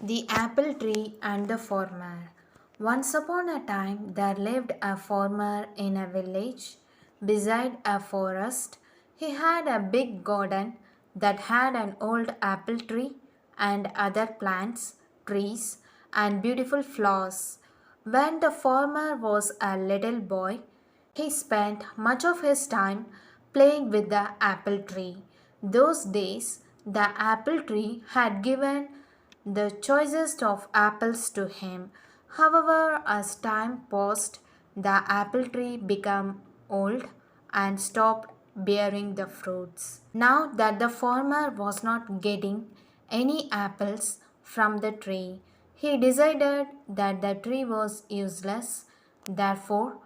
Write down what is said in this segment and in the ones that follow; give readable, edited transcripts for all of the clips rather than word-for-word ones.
The apple tree and the farmer. Once upon a time, there lived a farmer in a village beside a forest. He had a big garden that had an old apple tree and other plants, trees, and beautiful flowers. When the farmer was a little boy, he spent much of his time playing with the apple tree. Those days, the apple tree had given the choicest of apples to him. However, as time passed, the apple tree became old and stopped bearing the fruits. Now that the farmer was not getting any apples from the tree, he decided that the tree was useless. Therefore,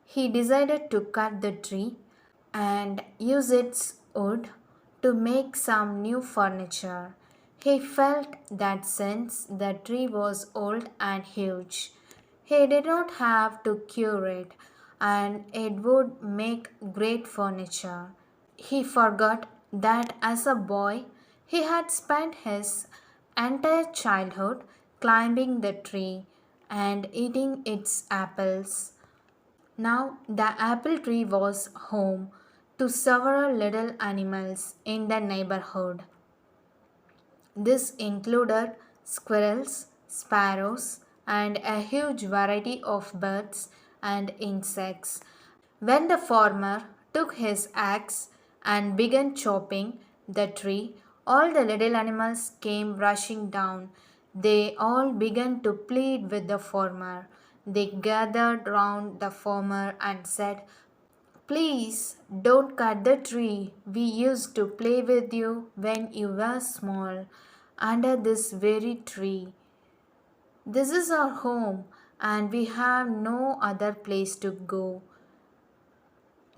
he decided to cut the tree and use its wood to make some new furniture. He felt that since the tree was old and huge, he did not have to cure it and it would make great furniture. He forgot that as a boy he had spent his entire childhood climbing the tree and eating its apples. Now the apple tree was home to several little animals in the neighborhood. This included squirrels, sparrows, and a huge variety of birds and insects. When the farmer took his axe and began chopping the tree, all the little animals came rushing down. They all began to plead with the farmer. They gathered round the farmer and said, "Please don't cut the tree. We used to play with you when you were small under this very tree. This is our home and we have no other place to go."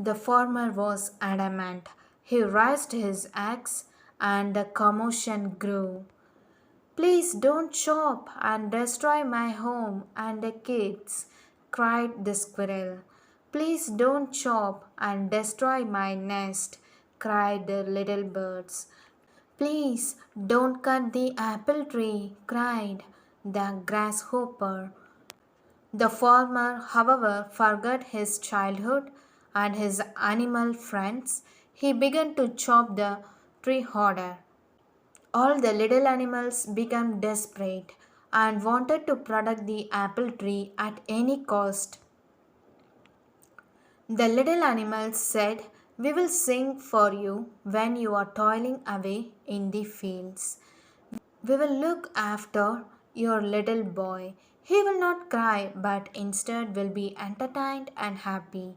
The farmer was adamant. He raised his axe and the commotion grew. "Please don't chop and destroy my home and the kids," cried the squirrel. "Please don't chop and destroy my nest," cried the little birds. "Please don't cut the apple tree," cried the grasshopper. The farmer, however, forgot his childhood and his animal friends. He began to chop the tree harder. All the little animals became desperate and wanted to protect the apple tree at any cost. The little animals said, "We will sing for you when you are toiling away in the fields. We will look after your little boy. He will not cry, but instead will be entertained and happy.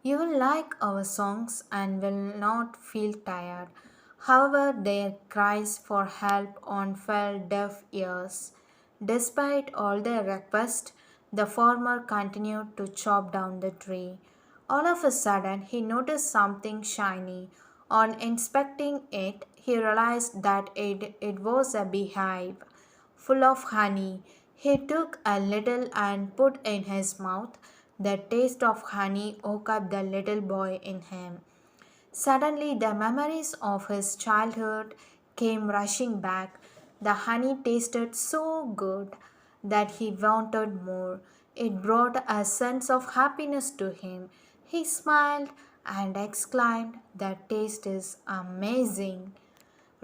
You will like our songs and will not feel tired." However, their cries for help on fell deaf ears. Despite all their requests, the farmer continued to chop down the tree. All of a sudden, he noticed something shiny. On inspecting it, he realized that it was a beehive full of honey. He took a little and put in his mouth. The taste of honey woke up the little boy in him. Suddenly, the memories of his childhood came rushing back. The honey tasted so good that he wanted more. It brought a sense of happiness to him. He smiled and exclaimed, "The taste is amazing."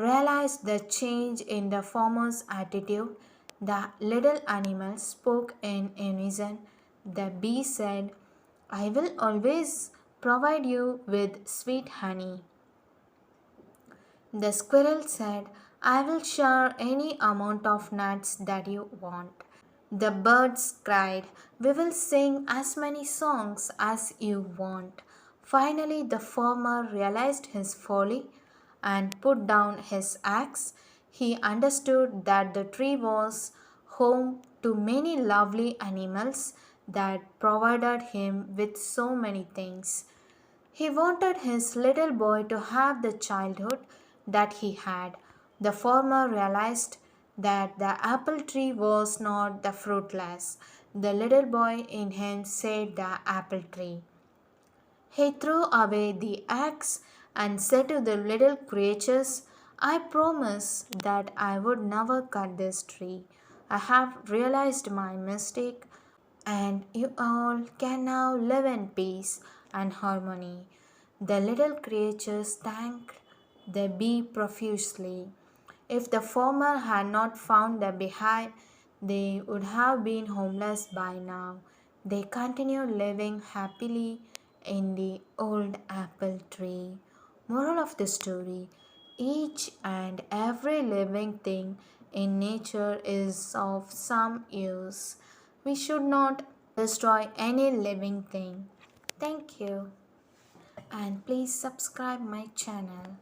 Realized the change in the farmer's attitude, the little animal spoke in unison. The bee said, "I will always provide you with sweet honey." The squirrel said, "I will share any amount of nuts that you want." The birds cried, "We will sing as many songs as you want." Finally, the farmer realized his folly and put down his axe. He understood that the tree was home to many lovely animals that provided him with so many things. He wanted his little boy to have the childhood that he had. The farmer realized that the apple tree was not the fruitless. The little boy in him saved the apple tree. He threw away the axe and said to the little creatures, "I promise that I would never cut this tree. I have realized my mistake, and you all can now live in peace and harmony. The little creatures thanked the bee profusely. If the farmer had not found the beehive, they would have been homeless by now. They continued living happily in the old apple tree. Moral of the story: each and every living thing in nature is of some use. We should not destroy any living thing. Thank you, and please subscribe my channel.